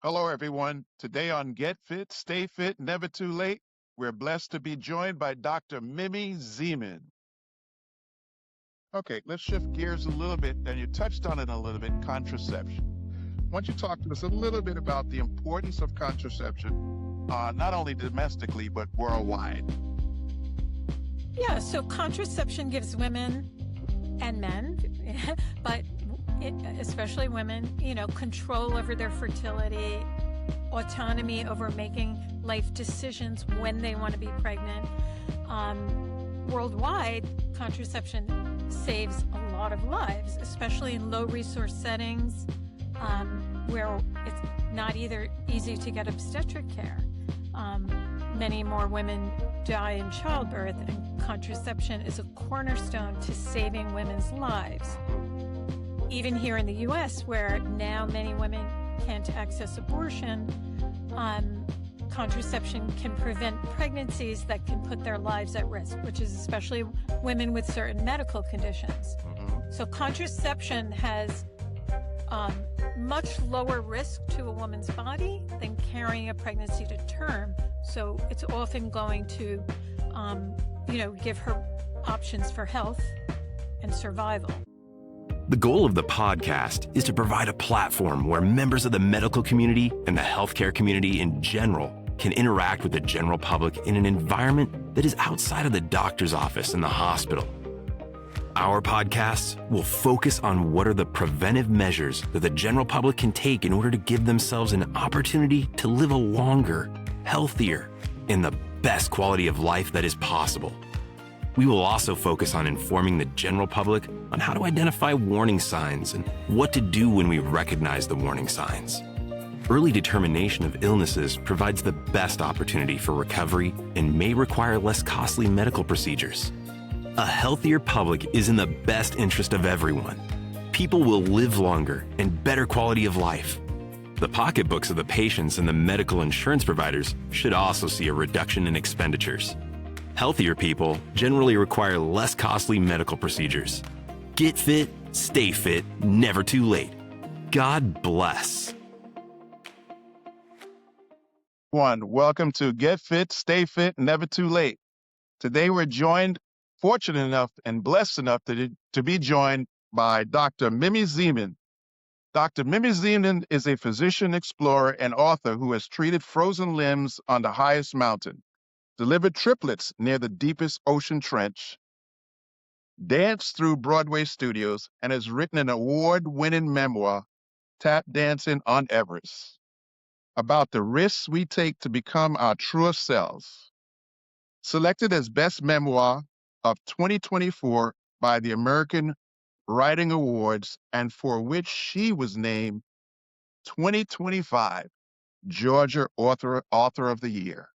Hello, everyone. Today on Get Fit, Stay Fit, Never Too Late, we're blessed to be joined by Dr. Mimi Zieman. Okay, let's shift gears a little bit, and you touched on it a little bit, contraception. Why don't you talk to us a little bit about the importance of contraception, not only domestically, but worldwide? Yeah, so contraception gives women and men, but especially women, control over their fertility, autonomy over making life decisions when they want to be pregnant. Worldwide, contraception saves a lot of lives, especially in low resource settings where it's not either easy to get obstetric care. Many more women die in childbirth, and contraception is a cornerstone to saving women's lives. Even here in the U.S., where now many women can't access abortion, contraception can prevent pregnancies that can put their lives at risk, which is especially women with certain medical conditions. So contraception has much lower risk to a woman's body than carrying a pregnancy to term. So it's often going to, give her options for health and survival. The goal of the podcast is to provide a platform where members of the medical community and the healthcare community in general can interact with the general public in an environment that is outside of the doctor's office and the hospital. Our podcasts will focus on what are the preventive measures that the general public can take in order to give themselves an opportunity to live a longer, healthier, and the best quality of life that is possible. We will also focus on informing the general public on how to identify warning signs and what to do when we recognize the warning signs. Early determination of illnesses provides the best opportunity for recovery and may require less costly medical procedures. A healthier public is in the best interest of everyone. People will live longer and better quality of life. The pocketbooks of the patients and the medical insurance providers should also see a reduction in expenditures. Healthier people generally require less costly medical procedures. Get fit, stay fit, never too late. God bless. Welcome to Get Fit, Stay Fit, Never Too Late. Today we're fortunate enough and blessed enough to be joined by Dr. Mimi Zieman. Dr. Mimi Zieman is a physician, explorer, and author who has treated frozen limbs on the highest mountain, delivered triplets near the deepest ocean trench, danced through Broadway studios, and has written an award-winning memoir, Tap Dancing on Everest, about the risks we take to become our truest selves. Selected as Best Memoir of 2024 by the American Writing Awards, and for which she was named 2025 Georgia Author of the Year.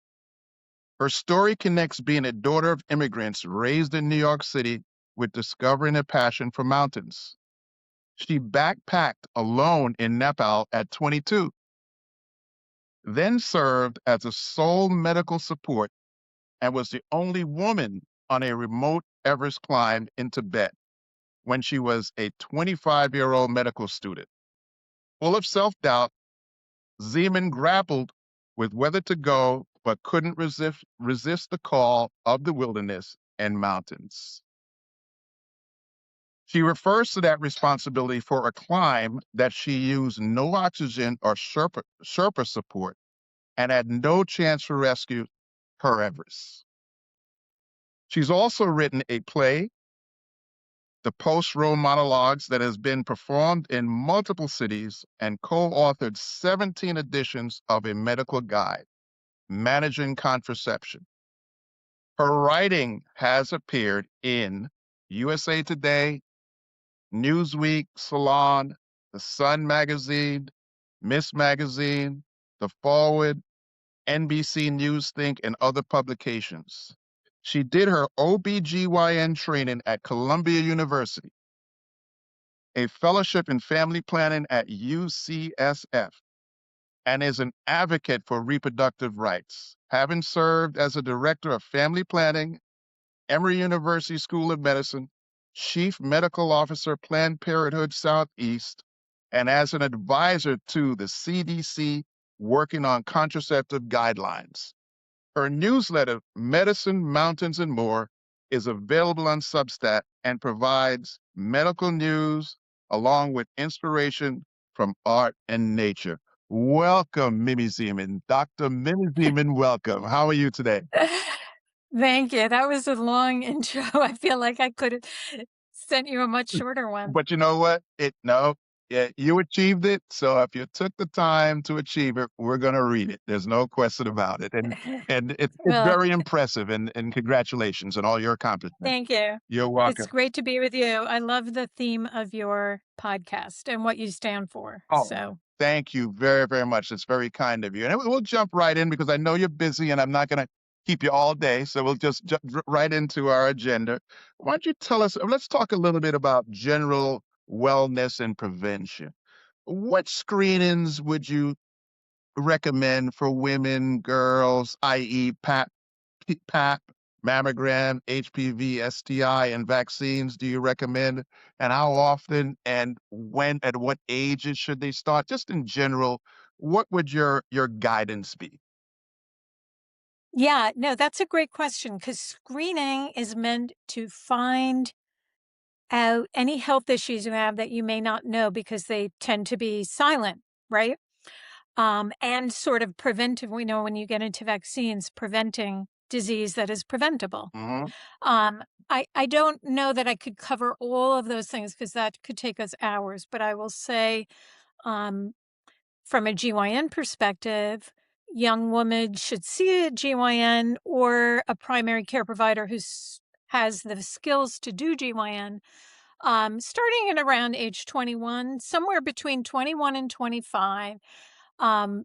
Her story connects being a daughter of immigrants raised in New York City with discovering a passion for mountains. She backpacked alone in Nepal at 22, then served as a sole medical support and was the only woman on a remote Everest climb in Tibet when she was a 25-year-old medical student. Full of self-doubt, Zieman grappled with whether to go, but couldn't resist the call of the wilderness and mountains. She refers to that responsibility for a climb that she used no oxygen or Sherpa support and had no chance for rescue, her Everest. She's also written a play, The Post-Row Monologues, that has been performed in multiple cities, and co-authored 17 editions of a medical guide, Managing Contraception. Her writing has appeared in USA Today, Newsweek, Salon, The Sun Magazine, Miss Magazine, The Forward, NBC Newsthink, and other publications. She did her OBGYN training at Columbia University, a fellowship in family planning at UCSF, and is an advocate for reproductive rights, having served as a director of family planning, Emory University School of Medicine, chief medical officer, Planned Parenthood Southeast, and as an advisor to the CDC working on contraceptive guidelines. Her newsletter, Medicine, Mountains, and More, is available on Substack and provides medical news along with inspiration from art and nature. Welcome, Mimi Zieman. Dr. Mimi Zieman, welcome. How are you today? Thank you. That was a long intro. I feel like I could have sent you a much shorter one. But you know what? No, yeah, you achieved it. So if you took the time to achieve it, we're going to read it. There's no question about it. And it's Well, very impressive. And congratulations on all your accomplishments. thank you. You're It's welcome. great to be with you. I love the theme of your podcast and what you stand for. Oh, So, thank you very, very much. It's very kind of you. And we'll jump right in because I know you're busy and I'm not going to keep you all day. So we'll just jump right into our agenda. Why don't you tell us? Let's talk a little bit about general wellness and prevention. What screenings would you recommend for women, girls, i.e., PAP, mammogram, HPV, STI, and vaccines do you recommend? And how often and when, at what ages should they start? Just in general, what would your guidance be? yeah, no, that's a great question because screening is meant to find out any health issues you have that you may not know because they tend to be silent, right? And sort of preventive. We know when you get into vaccines, preventing disease that is preventable. Hmm. I don't know that I could cover all of those things because that could take us hours, but I will say, um, from a GYN perspective, young women should see a GYN or a primary care provider who has the skills to do GYN, starting at around age 21, somewhere between 21 and 25,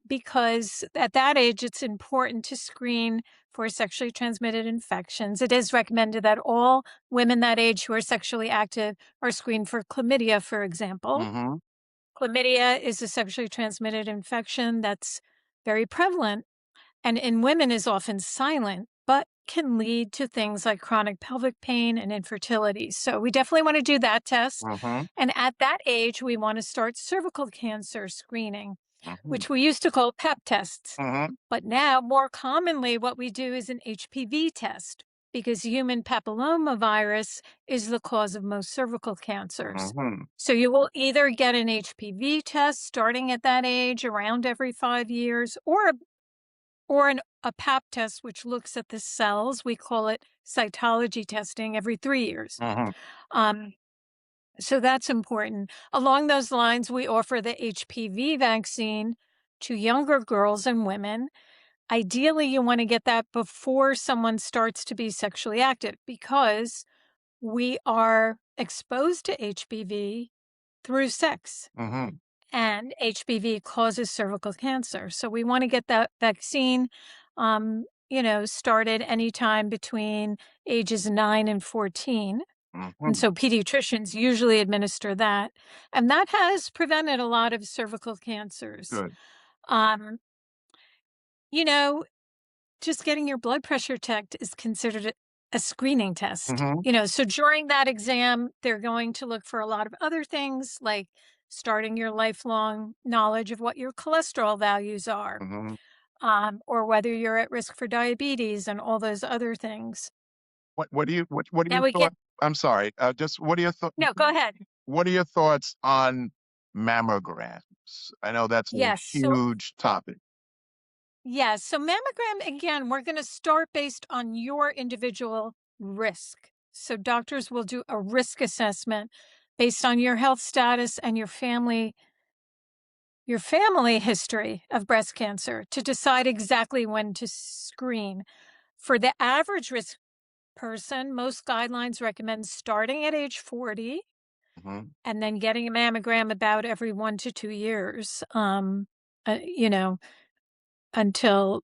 because at that age, it's important to screen for sexually transmitted infections. It is recommended that all women that age who are sexually active are screened for chlamydia, for example. Hmm. Chlamydia is a sexually transmitted infection that's very prevalent and in women is often silent, but can lead to things like chronic pelvic pain and infertility. So we definitely want to do that test. Hmm. And at that age, we want to start cervical cancer screening, Hmm. which we used to call PEP tests. Hmm. But now, more commonly, what we do is an HPV test because human papillomavirus is the cause of most cervical cancers. Hmm. So you will either get an HPV test starting at that age around every 5 years, a pap test, which looks at the cells. We call it cytology testing every 3 years. Hmm. Um, so that's important. Along those lines, we offer the HPV vaccine to younger girls and women. Ideally, you want to get that before someone starts to be sexually active because we are exposed to HPV through sex. Hmm. And HPV causes cervical cancer. So we want to get that vaccine, started anytime between ages 9 and 14. And Hmm. so pediatricians usually administer that. And that has prevented a lot of cervical cancers. Good. Um, you know, just getting your blood pressure checked is considered a screening test. Hmm. So during that exam, they're going to look for a lot of other things like starting your lifelong knowledge of what your cholesterol values are, Hmm. or whether you're at risk for diabetes and all those other things. What do Now you we thought? get, I'm sorry. Just what are your thoughts? no, go ahead. What are your thoughts on mammograms? I know that's a Yes. huge topic. So mammogram, again, we're going to start based on your individual risk. So doctors will do a risk assessment based on your health status and your family history of breast cancer to decide exactly when to screen. For the average risk person, most guidelines recommend starting at age 40 Mhm. and then getting a mammogram about every 1 to 2 years, uh, you know, until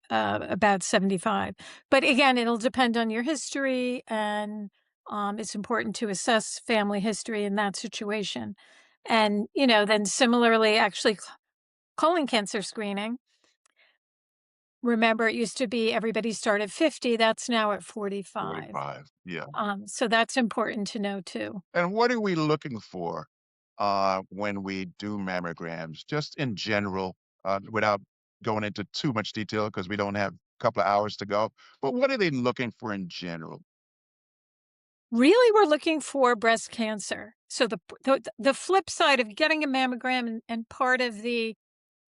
about 75. But again, it'll depend on your history, and it's important to assess family history in that situation. And, then similarly, actually, colon cancer screening. Remember, it used to be everybody started at 50. That's now at 45. 45. Yeah. So that's important to know too. And what are we looking for when we do mammograms, just in general, without going into too much detail because we don't have a couple of hours to go. But what are they looking for in general? Really, we're looking for breast cancer. So the flip side of getting a mammogram and part of the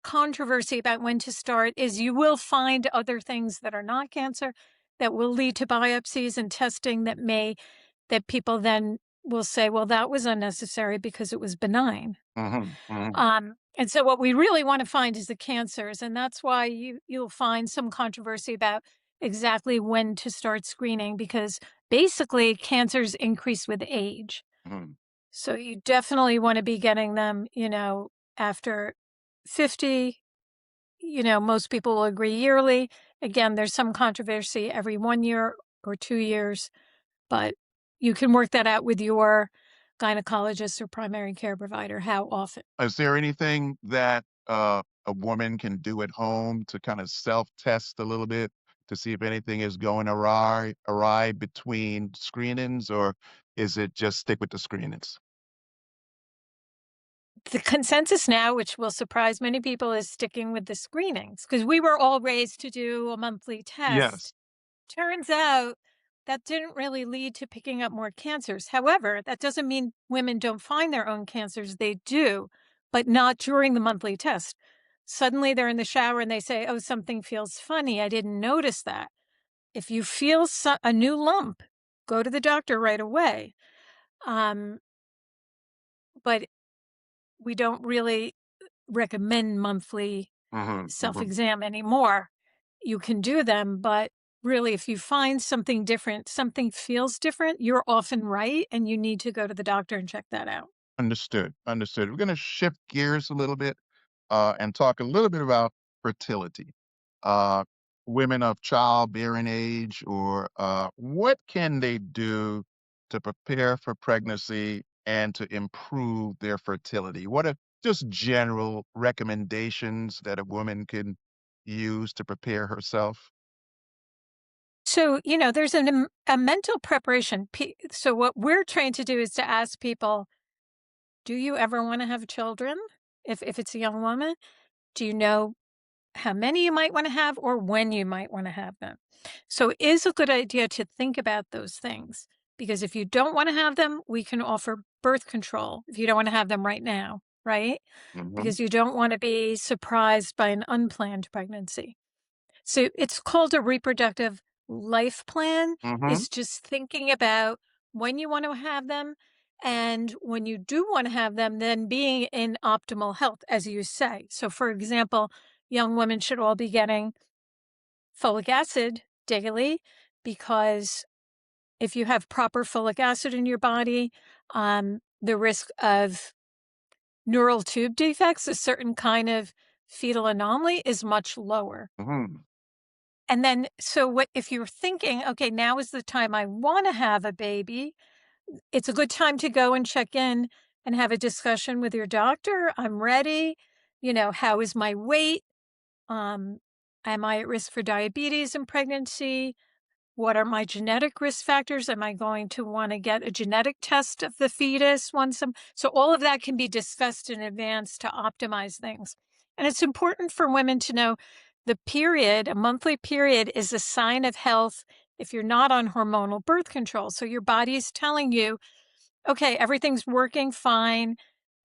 controversy about when to start is you will find other things that are not cancer that will lead to biopsies and testing that people then will say, well, that was unnecessary because it was benign. Hmm. Hmm. And so what we really want to find is the cancers, and that's why you'll find some controversy about exactly when to start screening because basically cancers increase with age. Hmm. So you definitely want to be getting them, after 50. Most people will agree yearly. Again, there's some controversy every 1 year or 2 years, but you can work that out with your gynecologist or primary care provider, how often. Is there anything that a woman can do at home to kind of self-test a little bit to see if anything is going awry between screenings, or is it just stick with the screenings? The consensus now, which will surprise many people, is sticking with the screenings because we were all raised to do a monthly test. Yes. Turns out that didn't really lead to picking up more cancers. However, that doesn't mean women don't find their own cancers. They do, but not during the monthly test. Suddenly they're in the shower and they say, oh, something feels funny. I didn't notice that. If you feel a new lump, go to the doctor right away. Um, but we don't really recommend monthly Hmm. Hmm. self-exam anymore. You can do them, but really if you find something different, something feels different, you're often right and you need to go to the doctor and check that out. Understood. Understood. We're going to shift gears a little bit and talk a little bit about fertility. Uh, Women of childbearing age, or what can they do to prepare for pregnancy and to improve their fertility? What are just general recommendations that a woman can use to prepare herself? So, there's a mental preparation. So what we're trained to do is to ask people, do you ever want to have children? If it's a young woman, do you know how many you might want to have or when you might want to have them? So it is a good idea to think about those things because if you don't want to have them, we can offer birth control if you don't want to have them right now, right? Hmm. Because you don't want to be surprised by an unplanned pregnancy. So it's called a reproductive life plan. Hmm. It's just thinking about when you want to have them and when you do want to have them, then being in optimal health, as you say. So, for example, young women should all be getting folic acid daily because if you have proper folic acid in your body, the risk of neural tube defects, a certain kind of fetal anomaly, is much lower. Hmm. And then, so what if you're thinking, okay, now is the time I want to have a baby, it's a good time to go and check in and have a discussion with your doctor. I'm ready. How is my weight? Um, am I at risk for diabetes in pregnancy? What are my genetic risk factors? Am I going to want to get a genetic test of the fetus once so all of that can be discussed in advance to optimize things. And it's important for women to know the period, a monthly period, is a sign of health if you're not on hormonal birth control. So your body is telling you, okay, everything's working fine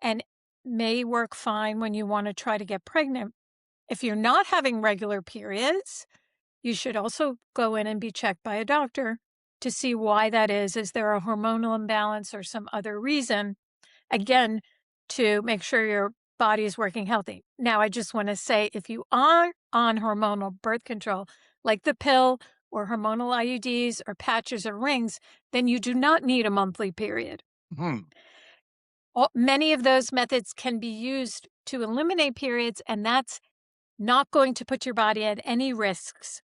and may work fine when you want to try to get pregnant. If you're not having regular periods, you should also go in and be checked by a doctor to see why that is. Is there a hormonal imbalance or some other reason? Again, to make sure your body is working healthy. Now, I just want to say if you are on hormonal birth control, like the pill or hormonal IUDs or patches or rings, then you do not need a monthly period. Hmm. Many of those methods can be used to eliminate periods, and that's not going to put your body at any risks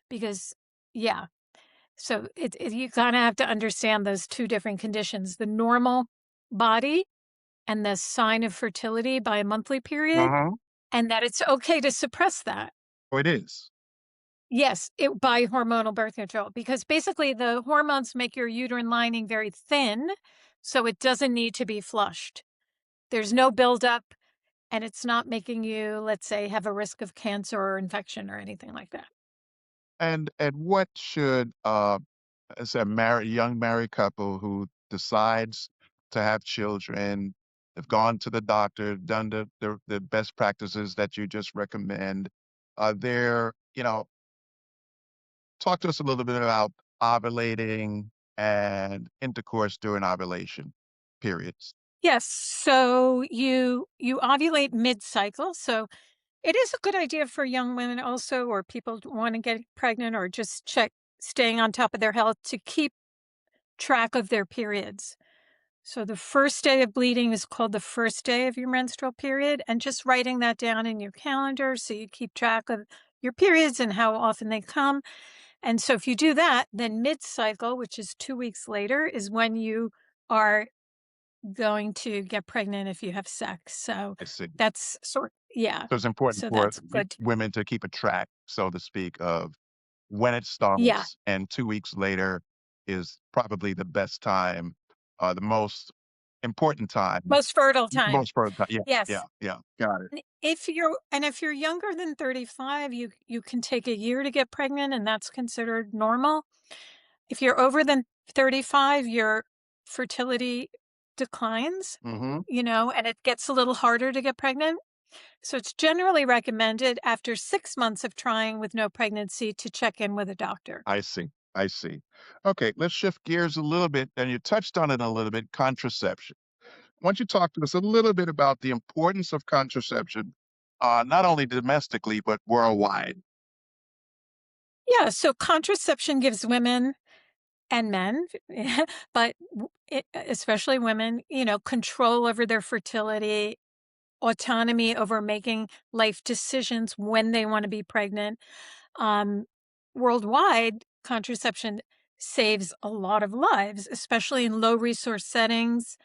because, yeah. So you kind of have to understand those two different conditions, the normal body and the sign of fertility by a monthly period, Uh-huh. and that it's okay to suppress that. Oh, it is. Yes, by hormonal birth control, because basically the hormones make your uterine lining very thin, so it doesn't need to be flushed. There's no buildup. and it's not making you, let's say, have a risk of cancer or infection or anything like that. And what should as a young married couple who decides to have children, have gone to the doctor, done the best practices that you just recommend, they're, talk to us a little bit about ovulating and intercourse during ovulation periods. Yes, so you ovulate mid-cycle, so it is a good idea for young women also, or people who want to get pregnant or just staying on top of their health to keep track of their periods. So the first day of bleeding is called the first day of your menstrual period, and just writing that down in your calendar so you keep track of your periods and how often they come. And so if you do that, then mid-cycle, which is 2 weeks later, is when you are going to get pregnant if you have sex. So I see. that's yeah. So it's important So for that's good. women to keep a track, so to speak, of when it Yeah. starts, and 2 weeks later is probably the best time, the most important time, Most fertile time. most fertile time. Yeah, yeah, Yes. yeah. Got it. If you're younger than 35, you can take a year to get pregnant, and that's considered normal. If you're over than 35, your fertility declines, Hmm. and it gets a little harder to get pregnant. So it's generally recommended after 6 months of trying with no pregnancy to check in with a doctor. I see. I see. Okay, let's shift gears a little bit, and you touched on it a little bit, contraception. Why don't you talk to us a little bit about the importance of contraception, not only domestically, but worldwide? Yeah, so contraception gives women and men, but especially women, control over their fertility, autonomy over making life decisions when they want to be pregnant. Um, Worldwide, contraception saves a lot of lives, especially in low resource settings,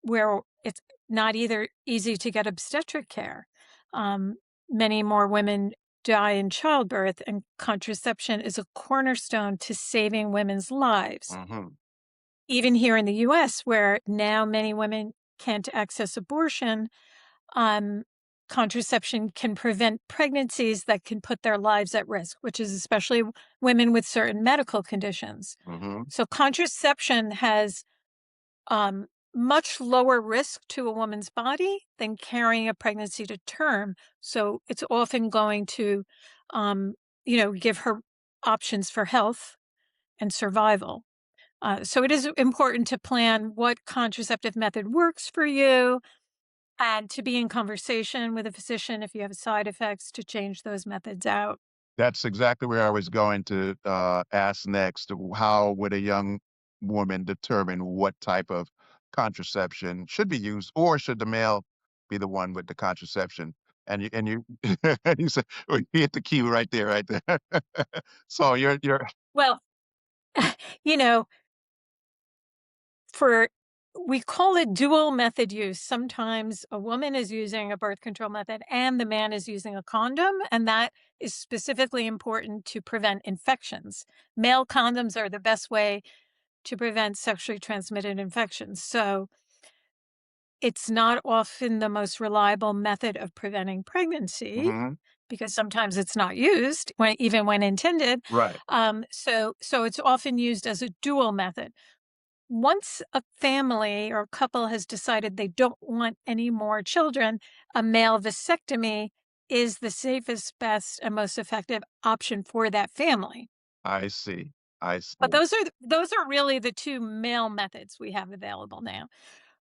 where it's not either easy to get obstetric care. Um, Many more women die in childbirth, and contraception is a cornerstone to saving women's lives. Hmm. Even here in the US, where now many women can't access abortion, um, contraception can prevent pregnancies that can put their lives at risk, which is especially women with certain medical conditions. Hmm. So, contraception has much lower risk to a woman's body than carrying a pregnancy to term. So, it's often going to, um, give her options for health and survival. So it is important to plan what contraceptive method works for you and to be in conversation with a physician if you have side effects to change those methods out. That's exactly where I was going to ask next. How would a young woman determine what type of contraception should be used, or should the male be the one with the contraception? And you you said, well, you hit the key right there, right there. So you're Well, you know, for we call it dual method use. Sometimes a woman is using a birth control method and the man is using a condom, and that is specifically important to prevent infections. Male condoms are the best way to prevent sexually transmitted infections. So it's not often the most reliable method of preventing pregnancy Mhm. because sometimes it's not used even when intended. Right. So it's often used as a dual method. Once a family or couple has decided they don't want any more children, a male vasectomy is the safest, best, and most effective option for that family. I see. I But see. those are really the two male methods we have available now.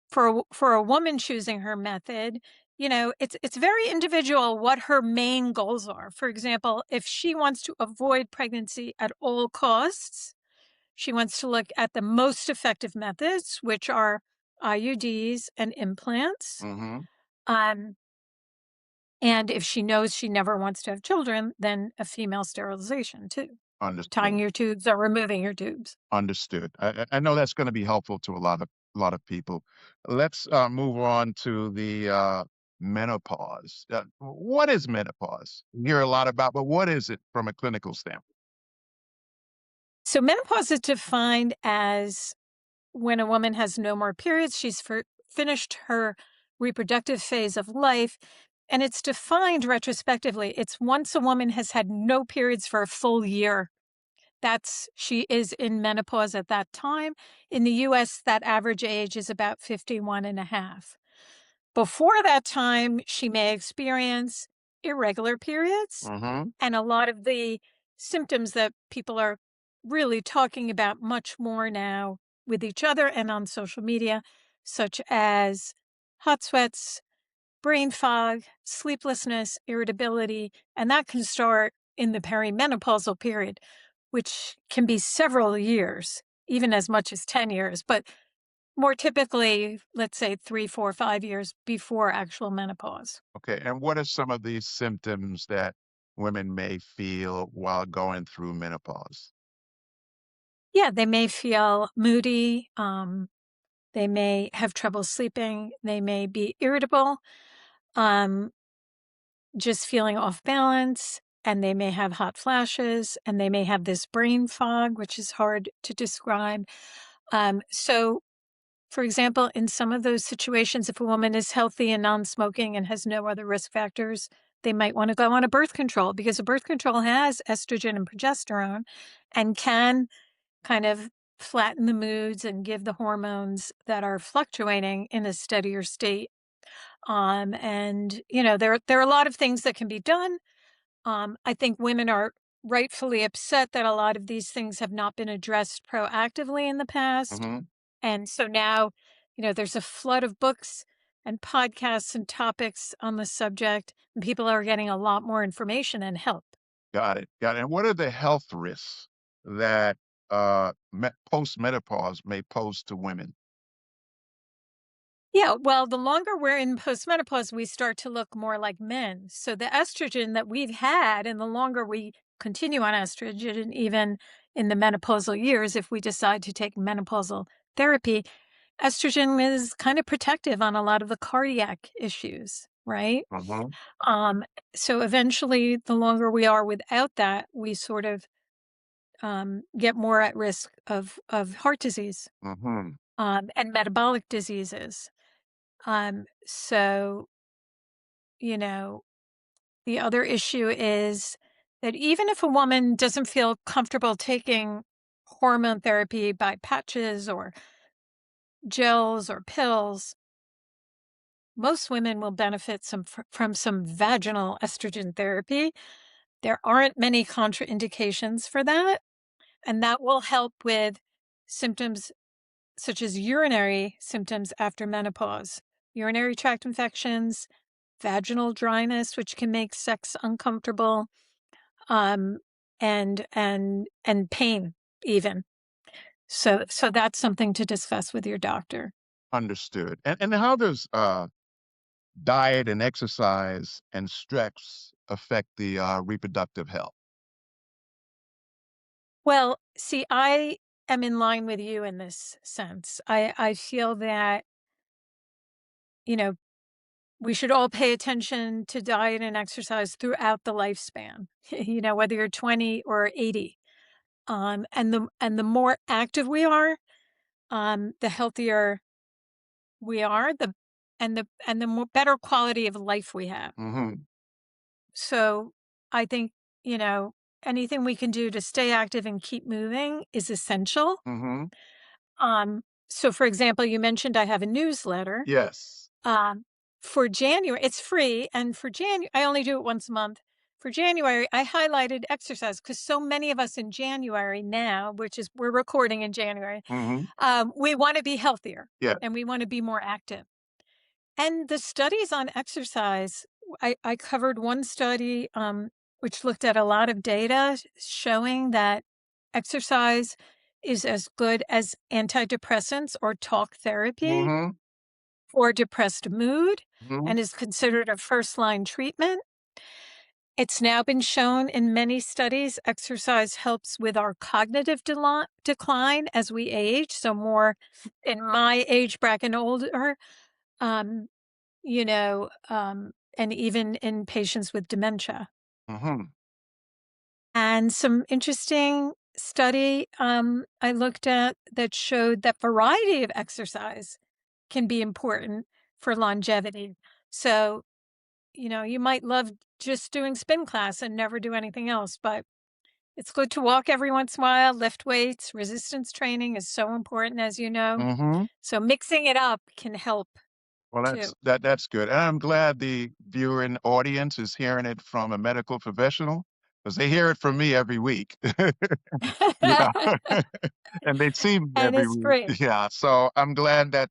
For a woman choosing her method, it's very individual what her main goals are. For example, if she wants to avoid pregnancy at all costs, she wants to look at the most effective methods, which are IUDs and implants. Mhm. Um, and if she knows she never wants to have children, then a female sterilization too, tying Understood. your tubes or removing your tubes. Understood. I know that's gonna be helpful to a lot of people. Let's move on to the menopause. What is menopause? You hear a lot about, but what is it from a clinical standpoint? So menopause is defined as when a woman has no more periods, she's finished her reproductive phase of life, and it's defined retrospectively. It's once a woman has had no periods for a full year. She is in menopause at that time. In the US, that average age is about 51 and a half. Before that time, she may experience irregular periods, Mm-hmm. and a lot of the symptoms that people are really talking about much more now with each other and on social media, such as hot sweats, brain fog, sleeplessness, irritability, and that can start in the perimenopausal period, which can be several years, even as much as 10 years, but more typically, let's say 3, 4, 5 years before actual menopause. Okay. And what are some of these symptoms that women may feel while going through menopause? Yeah, they may feel moody. They may have trouble sleeping. They may be irritable, um, just feeling off balance, and they may have hot flashes, and they may have this brain fog, which is hard to describe. So, for example, in some of those situations, if a woman is healthy and non-smoking and has no other risk factors, they might want to go on a birth control because a birth control has estrogen and progesterone and can kind of flatten the moods and give the hormones that are fluctuating in a steadier state. And there are a lot of things that can be done. I think women are rightfully upset that a lot of these things have not been addressed proactively in the past. Mm-hmm. And so now, there's a flood of books and podcasts and topics on the subject, and people are getting a lot more information and help. Got it. Got it. And what are the health risks that postmenopause may pose to women? Yeah, well, the longer we're in postmenopause, we start to look more like men. So the estrogen that we've had, and the longer we continue on estrogen, even in the menopausal years, if we decide to take menopausal therapy, estrogen is kind of protective on a lot of the cardiac issues, right? Mm-hmm. Um, so eventually, the longer we are without that, we sort of get more at risk of heart disease Mm-hmm. and metabolic diseases. So, you know, the other issue is that even if a woman doesn't feel comfortable taking hormone therapy by patches or gels or pills, most women will benefit from some vaginal estrogen therapy. There aren't many contraindications for that, and that will help with symptoms such as urinary symptoms after menopause, urinary tract infections, vaginal dryness, which can make sex uncomfortable, um, and pain even. So that's something to discuss with your doctor. Understood. And how does diet and exercise and stress affect the reproductive health? Well, see, I am in line with you in this sense. I feel that, you know, we should all pay attention to diet and exercise throughout the lifespan, whether you're 20 or 80. And the more active we are, the healthier we are, the more better quality of life we have. Mm-hmm. So I think, you know, anything we can do to stay active and keep moving is essential. Mm-hmm. So for example, you mentioned I have a newsletter. Yes. Um, for January, it's free, and for January, I only do it once a month. For January, I highlighted exercise because so many of us in January now, which is we're recording in January, Mm-hmm. we want to be healthier Yeah. and we want to be more active. And the studies on exercise, I covered one study which looked at a lot of data showing that exercise is as good as antidepressants or talk therapy Mm-hmm. for depressed mood Mm-hmm. and is considered a first-line treatment. It's now been shown in many studies exercise helps with our cognitive decline as we age. So more in my age bracket and older, um, and even in patients with dementia. Mm-hmm. And some interesting study I looked at that showed that variety of exercise can be important for longevity. So, you might love just doing spin class and never do anything else, but it's good to walk every once in a while, lift weights. Resistance training is so important, as you know. Hmm. So mixing it up can help Well, too. that's good. And I'm glad the viewer and audience is hearing it from a medical professional because they hear it from me every week. Yeah. And they see me And every it's week. great. Yeah. So I'm glad that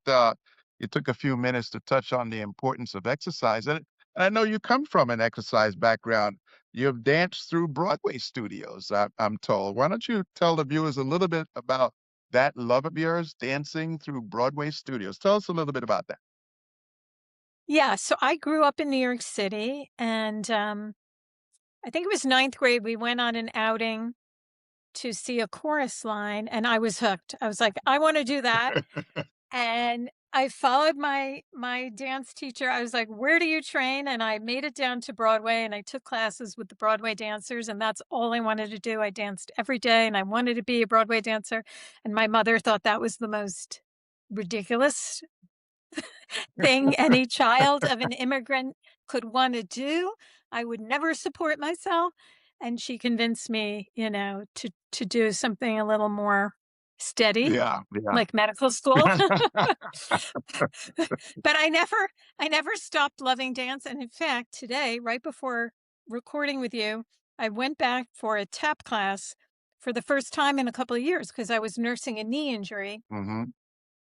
you took a few minutes to touch on the importance of exercise. And I know you come from an exercise background. You've danced through Broadway studios, I'm told. Why don't you tell the viewers a little bit about that love of yours, dancing through Broadway studios? Tell us a little bit about that. Yeah, so I grew up in New York City, and I think it was ninth grade. We went on an outing to see a chorus line, and I was hooked. I was like, I want to do that. And I followed my dance teacher. I was like, "Where do you train?" And I made it down to Broadway, and I took classes with the Broadway dancers, and that's all I wanted to do. I danced every day, and I wanted to be a Broadway dancer. And my mother thought that was the most ridiculous thing any child of an immigrant could want to do. I would never support myself. And she convinced me, to do something a little more steady, Yeah, yeah. like medical school. But I never stopped loving dance. And in fact, today, right before recording with you, I went back for a tap class for the first time in a couple of years because I was nursing a knee injury. Hmm.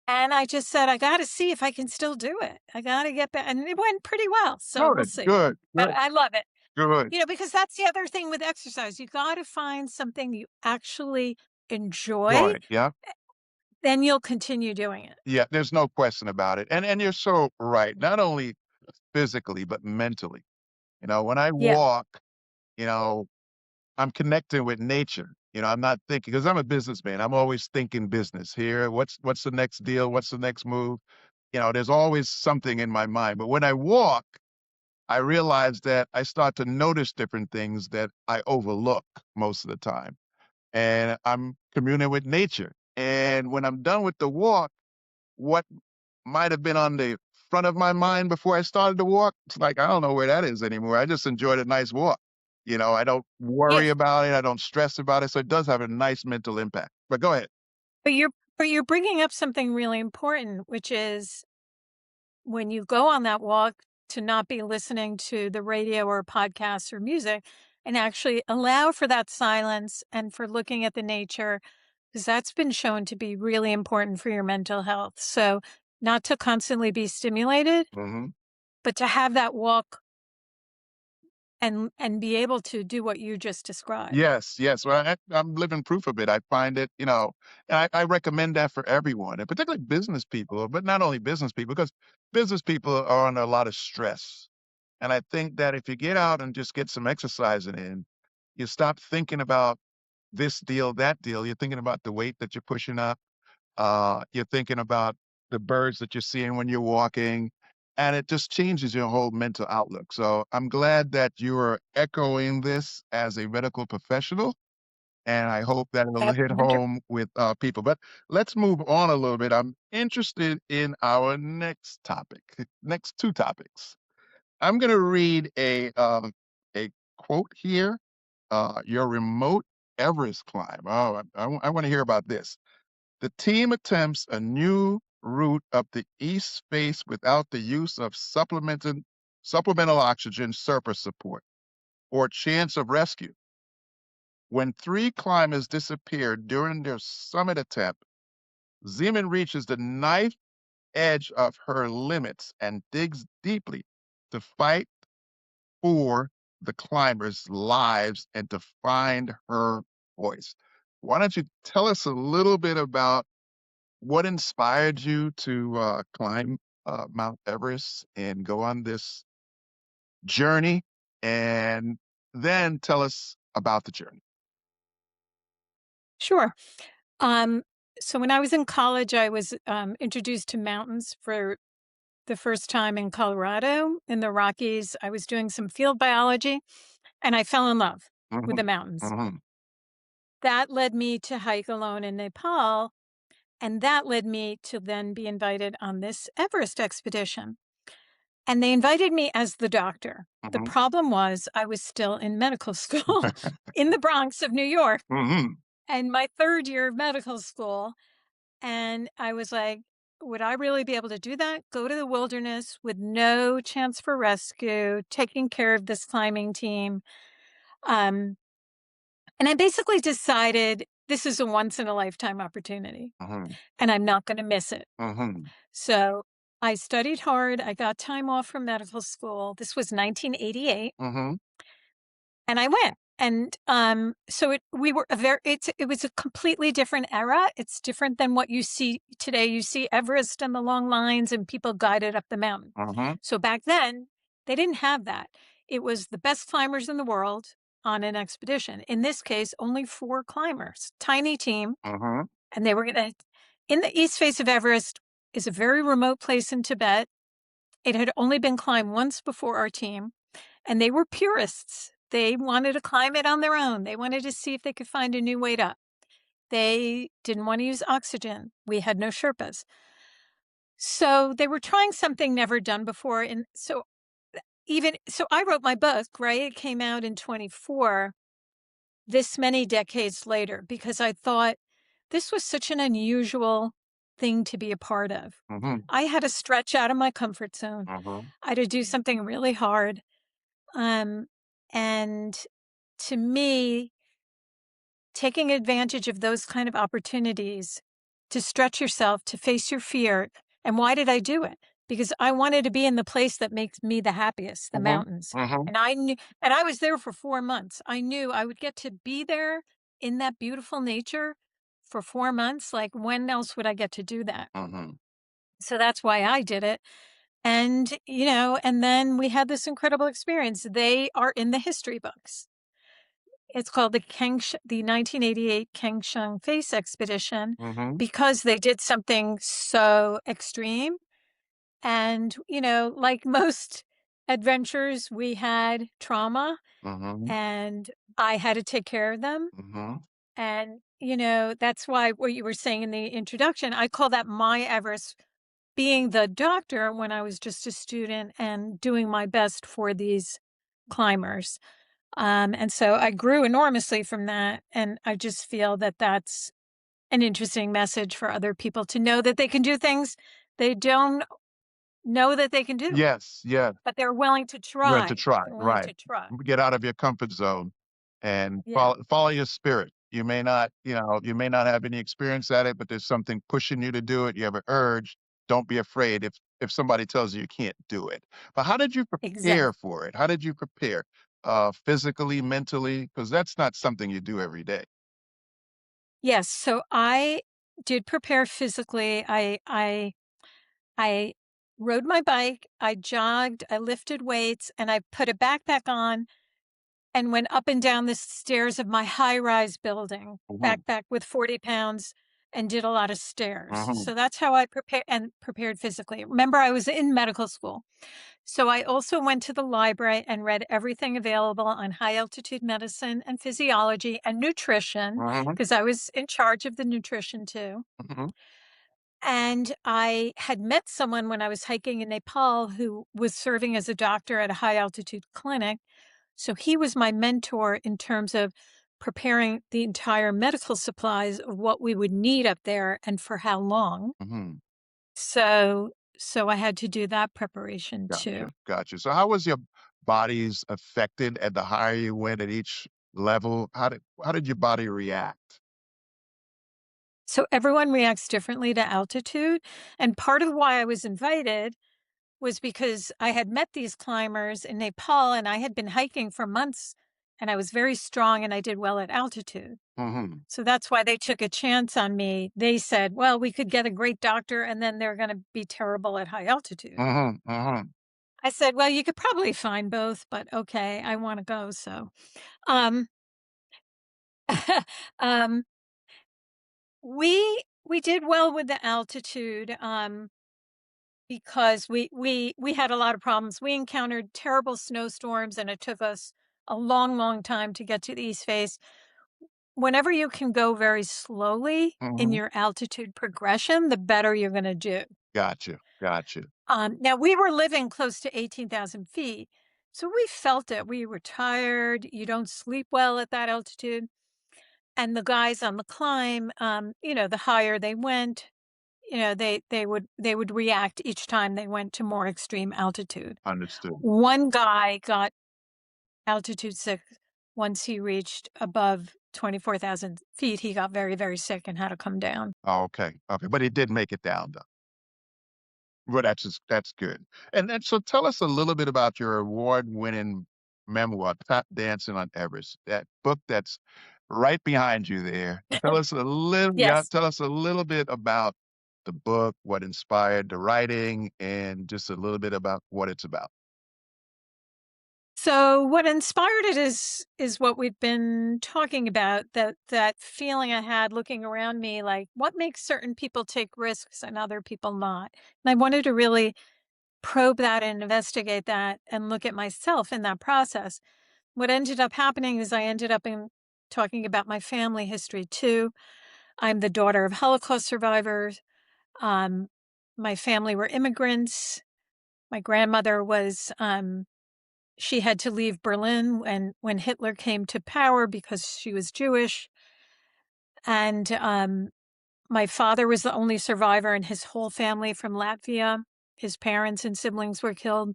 And I just said, I got to see if I can still do it. I got to get back. And it went pretty well. So we'll Good, see. good, But good, I love it, good. because that's the other thing with exercise. You got to find something you actually enjoy, Joy. Yeah. then you'll continue doing it. Yeah, there's no question about it. And you're so right. Not only physically, but mentally. When I Yeah. walk, you know, I'm connecting with nature. I'm not thinking because I'm a businessman. I'm always thinking business here. What's the next deal? What's the next move? There's always something in my mind. But when I walk, I realize that I start to notice different things that I overlook most of the time. And I'm communing with nature. And when I'm done with the walk, what might have been on the front of my mind before I started to walk. It's like, I don't know where that is anymore. I just enjoyed a nice walk. I don't Yeah. worry about it. I don't stress about it. So it does have a nice mental impact. But go ahead. But you're bringing up something really important, which is when you go on that walk to not be listening to the radio or podcasts or music and actually allow for that silence and for looking at the nature, because that's been shown to be really important for your mental health. So, not to constantly be stimulated, Hmm. but to have that walk and be able to do what you just described. Yes, yes. Well, I'm living proof of it. I find it, and I recommend that for everyone, and particularly business people, but not only business people, because business people are under a lot of stress. And I think that if you get out and just get some exercising in, you stop thinking about this deal, that deal. You're thinking about the weight that you're pushing up. You're thinking about the birds that you're seeing when you're walking, and it just changes your whole mental outlook. So I'm glad that you are echoing this as a medical professional, and I hope that it'll hit 100. home with people. But let's move on a little bit. I'm interested in our next topic, next two topics. I'm going to read a quote here. Your remote Everest climb. Oh, I want to hear about this. The team attempts a new route up the east face without the use of supplemental oxygen surface support or chance of rescue. When three climbers disappeared during their summit attempt, Zieman reaches the knife edge of her limits and digs deeply to fight for the climbers' lives and to find her voice. Why don't you tell us a little bit about what inspired you to climb Mount Everest and go on this journey? And then tell us about the journey. Sure. Um, so when I was in college, I was introduced to mountains for the first time in Colorado in the Rockies. I was doing some field biology and I fell in love with Hmm. the mountains. Hmm. That led me to hike alone in Nepal. And that led me to then be invited on this Everest expedition. And they invited me as the doctor. The Mhm. problem was I was still in medical school in the Bronx of New York, Mhm. and my 3rd year of medical school. And I was like, would I really be able to do that? Go to the wilderness with no chance for rescue, taking care of this climbing team. Um, and I basically decided this is a once in a lifetime opportunity Mhm. and I'm not going to miss it. Mhm. So I studied hard. I got time off from medical school. This was 1988. Mhm. And I went. And so it was a completely different era. It's different than what you see today. You see Everest and the long lines and people guided up the mountain. Mhm. So back then, they didn't have that. It was the best climbers in the world on an expedition. In this case, only 4 climbers, tiny team, Mhm. and they were gonna in the east face of Everest is a very remote place in Tibet. It had only been climbed once before our team. And they were purists. They wanted to climb it on their own. They wanted to see if they could find a new way up. They didn't want to use oxygen. We had no Sherpas. So they were trying something never done before. And so I wrote my book, right? It came out in 24, this many decades later, because I thought this was such an unusual thing to be a part of. Mhm. I had to stretch out of my comfort zone. Mhm. I had to do something really hard. Um, and to me, taking advantage of those kind of opportunities to stretch yourself, to face your fear. And why did I do it? Because I wanted to be in the place that makes me the happiest, the Mhm. mountains. Mhm. And I knew, and I was there for 4 months. I knew I would get to be there in that beautiful nature for 4 months. Like, when else would I get to do that? Mhm. So that's why I did it. And, and then we had this incredible experience. They are in the history books. It's called the 1988 Kangshung Face Expedition Mhm. because they did something so extreme. And, like most adventures, we had trauma Mhm. and I had to take care of them. Mhm. And, that's why what you were saying in the introduction, I call that my Everest, being the doctor when I was just a student and doing my best for these climbers. And so I grew enormously from that. And I just feel that that's an interesting message for other people to know that they can do things they don't know that they can do, Yes, yes. but they're willing to You had to try. try, They're willing right. to try. Get out of your comfort zone and Yeah, follow your spirit. You may not have any experience at it, but there's something pushing you to do it. You have an urge. Don't be afraid if somebody tells you you can't do it. But how did you prepare exactly. for it? How did you prepare? Physically, mentally? Because that's not something you do every day. Yes. So I did prepare physically. I rode my bike, I jogged, I lifted weights, and I put a backpack on and went up and down the stairs of my high-rise building, Mhm. backpack with 40 pounds, and did a lot of stairs. Mhm. So that's how I prepared physically. Remember, I was in medical school. So I also went to the library and read everything available on high altitude medicine and physiology and nutrition, Mhm. because I was in charge of the nutrition too. Mhm. And I had met someone when I was hiking in Nepal who was serving as a doctor at a high altitude clinic. So he was my mentor in terms of preparing the entire medical supplies of what we would need up there and for how long. Mhm. So I had to do that preparation too. Gotcha, gotcha. So how was your bodies affected at the higher you went at each level? How did your body react? So everyone reacts differently to altitude. And part of why I was invited was because I had met these climbers in Nepal and I had been hiking for months and I was very strong and I did well at altitude. Mhm. So that's why they took a chance on me. They said, well, we could get a great doctor and then they're going to be terrible at high altitude. Mhm. Mhm. I said, well, you could probably find both, but okay, I want to go. So, um, um, we did well with the altitude. Because we had a lot of problems. We encountered terrible snowstorms, and it took us a long, long time to get to the east face. Whenever you can go very slowly in Mhm. your altitude progression, the better you're gonna do. Gotcha. Gotcha. Now, we were living close to 18,000 feet, so we felt it. We were tired. You don't sleep well at that altitude. And the guys on the climb, the higher they went, they would react each time they went to more extreme altitude. Understood. One guy got altitude sick once he reached above 24,000 feet. He got very, very sick and had to come down. Oh, okay. Okay. But he did make it down, though. Well, that's good. And then, so tell us a little bit about your award-winning memoir, Tap Dancing on Everest. That book that's right behind you there. Yeah, Yes. tell us a little bit about the book, what inspired the writing, and just a little bit about what it's about. So what inspired it is what we've been talking about, that feeling I had looking around me, like what makes certain people take risks and other people not. And I wanted to really probe that and investigate that and look at myself in that process. What ended up happening is I ended up in talking about my family history too. I'm the daughter of Holocaust survivors. Um, my family were immigrants. My grandmother was she had to leave Berlin when Hitler came to power because she was Jewish. And my father was the only survivor in his whole family from Latvia. His parents and siblings were killed,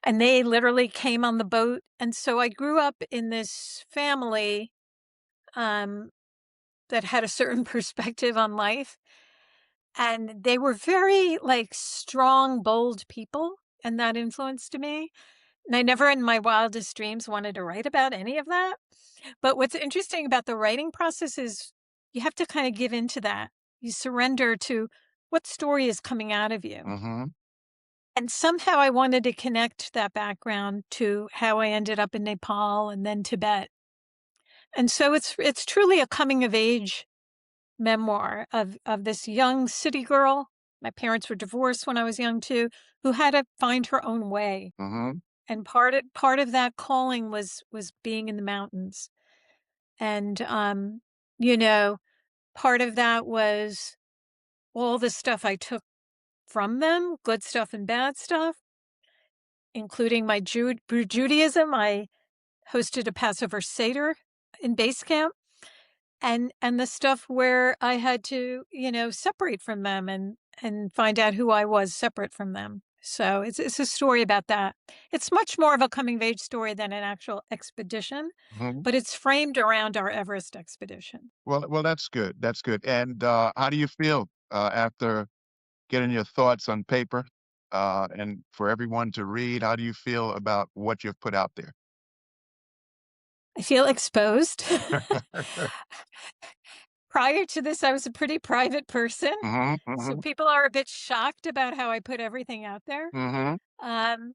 and they literally came on the boat. And so I grew up in this family um, that had a certain perspective on life. And they were very like strong, bold people. And that influenced me. And I never in my wildest dreams wanted to write about any of that. But what's interesting about the writing process is you have to kind of give into that. You surrender to what story is coming out of you. Mm-hmm. And somehow I wanted to connect that background to how I ended up in Nepal and then Tibet. And so it's truly a coming of age memoir of this young city girl. My parents were divorced when I was young too, who had to find her own way. Mm-hmm. And part of that calling was being in the mountains. And part of that was all the stuff I took from them, good stuff and bad stuff, including my Judaism. I hosted a Passover Seder in base camp, and the stuff where I had to, separate from them and find out who I was separate from them. So it's a story about that. It's much more of a coming of age story than an actual expedition, Mm-hmm. but it's framed around our Everest expedition. Well, that's good. That's good. And how do you feel after getting your thoughts on paper and for everyone to read? How do you feel about what you've put out there? I feel exposed. Prior to this, I was a pretty private person. Mm-hmm. So Mm-hmm. people are a bit shocked about how I put everything out there. Mm-hmm. Um,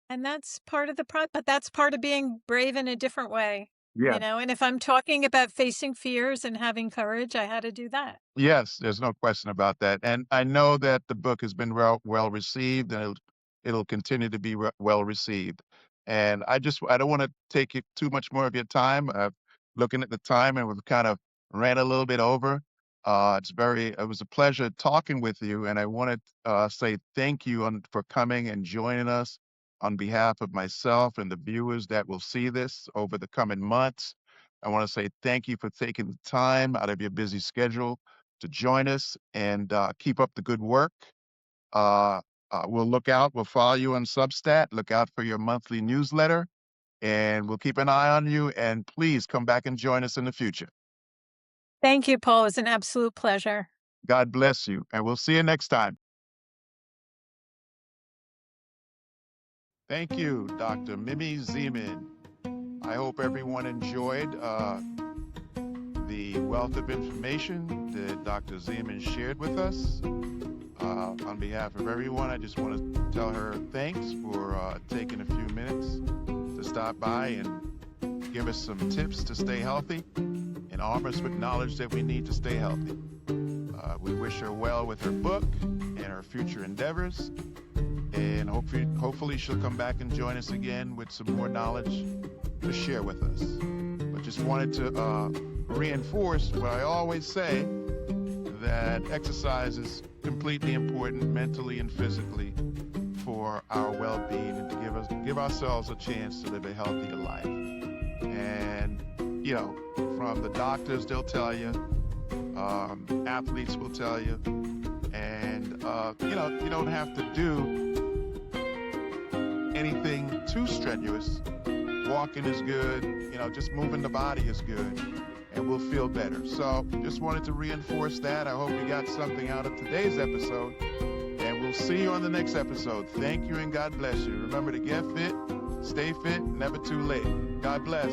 and that's part of but that's part of being brave in a different way, Yeah. and if I'm talking about facing fears and having courage, I had to do that. Yes, there's no question about that. And I know that the book has been well received, and it'll continue to be well received. And I don't want to take you too much more of your time. Looking at the time, and we've kind of ran a little bit over. It was a pleasure talking with you, and I want to say thank you for coming and joining us on behalf of myself and the viewers that will see this over the coming months. I want to say thank you for taking the time out of your busy schedule to join us, and keep up the good work. Uh, we'll follow you on Substat, look out for your monthly newsletter, and we'll keep an eye on you. And please come back and join us in the future. Thank you, Paul. It was an absolute pleasure. God bless you, and we'll see you next time. Thank you, Dr. Mimi Zieman. I hope everyone enjoyed the wealth of information that Dr. Zieman shared with us. On behalf of everyone, I just want to tell her thanks for taking a few minutes to stop by and give us some tips to stay healthy and arm us with knowledge that we need to stay healthy. We wish her well with her book and her future endeavors, and hopefully she'll come back and join us again with some more knowledge to share with us. But just wanted to reinforce what I always say, that exercise is completely important mentally and physically for our well-being and to give ourselves a chance to live a healthier life. And, from the doctors, they'll tell you, athletes will tell you, and, you don't have to do anything too strenuous. Walking is good, just moving the body is good, and we'll feel better. So just wanted to reinforce that. I hope you got something out of today's episode, and we'll see you on the next episode. Thank you and God bless you. Remember to get fit, stay fit, never too late. God bless.